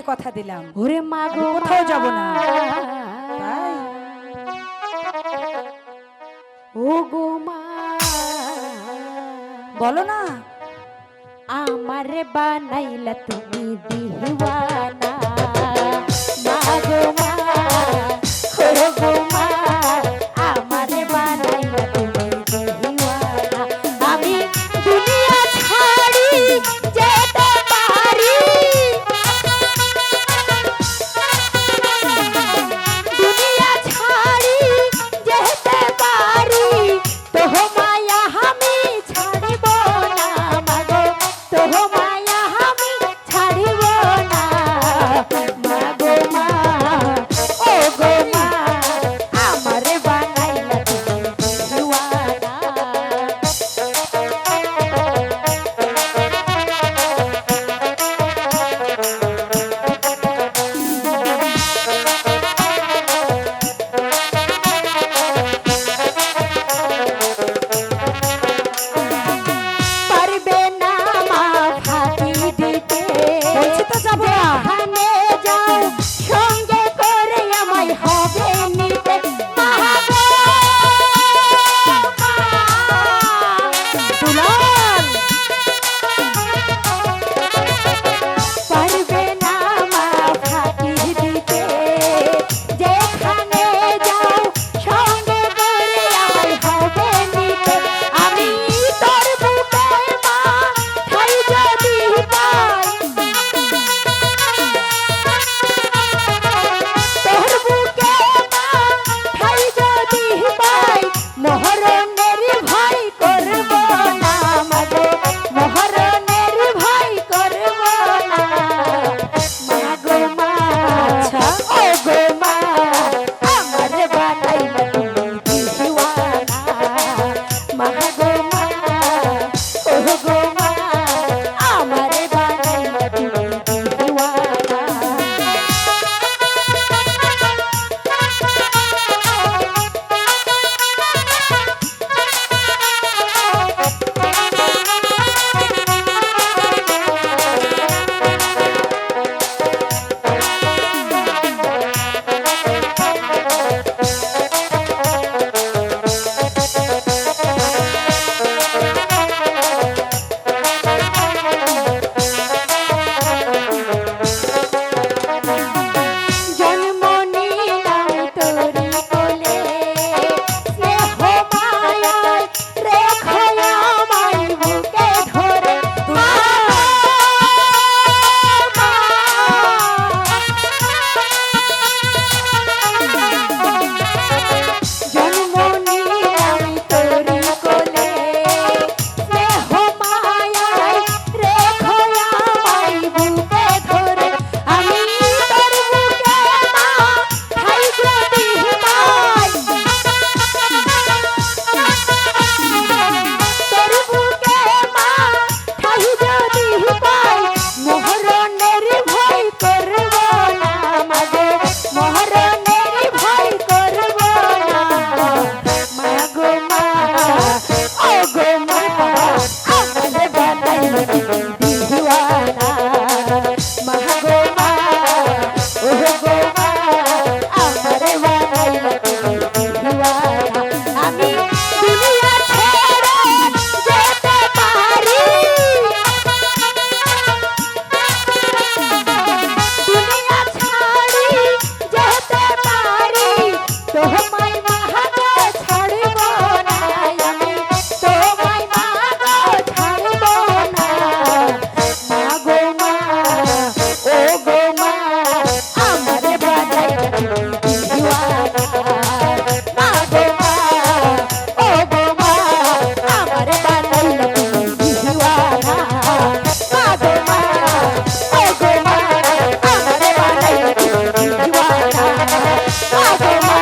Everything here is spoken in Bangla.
কথা দিলাম, ওরে মা গো কোথাও যাব না। তাই ও গো মা, বলো না। আমারে বানাইলা তুমি দিওয়ানা, মা গো মা, ও গো মা, আমারে বানাইলা তুমি দিওয়ানা। আমি দুনিয়া ছাড়ি যেতে পারি, দুনিয়া ছাড়ি যেতে পারি, তোহ মায়া আমি ছাড়িব না, মা গো তোহ মায়া আমি ছাড়িব না, মা গো মা, ও গো মা, আমারে বানাইলা তুমি দিওয়ানা। পারবে না মা ফাঁকি দিতে, বলছি তো যাবো না। যেখানে যাও সঙ্গে করে আমায় হবে নিতে, মা গো মা। দুলাল, পারবে না মা ফাঁকি দিতে, যেখানে যাও সঙ্গে করে আমায় হবে নিতে, আমি তোর বুকে মা ঠাই যদি পাই, তোর বুকে মা ঠাই যদি পাই, মহরণের ভয় করব না, মা গো মহরণের ভয় করব না, মা গো মা, আচ্ছা। ও গো মা, আমার বানাইলা তুমি দিওয়ানা, মা গো মা, ও গো মা, আমার বানাইলা তুমি দিওয়ানা। জন্ম নিলাম তোরি কোলে, স্নেহ মায়ায় রেখো আমায় বুকে ধরে, মা গো মা। জন্ম নিলাম তোরি কোলে, স্নেহ মায়ায় রেখো আমায় বুকে ধরে, আমি তোর বুকে মা ঠাই যদি পাই, তোর বুকে মা ঠাই যদি পাই, মহরণের ভয় করব না, মা গো মহরণের ভয় করব না, মা গো মা, ও গো মা, আমারে বানাইলা তুমি দিওয়ানা, মা গো মা, ও গো মা, আমারে বানাইলা তুমি দিওয়ানা। আমি দুনিয়া ছেড়ে যেতে পারি, দুনিয়া ছাড়ি যেতে পারি, তোমায় মা গো ছাড়ব না, আমি তোমায় মা গো ছাড়ব না, মা গো মা, ও গো মা, আমারে বানাইলা তুমি দিওয়ানা, মা গো মা, ও গো মা, আমারে বানাইলা তুমি দিওয়ানা, মা গো মা, ও গো মা, আমারে বানাইলা তুমি দিওয়ানা, মা গো মা।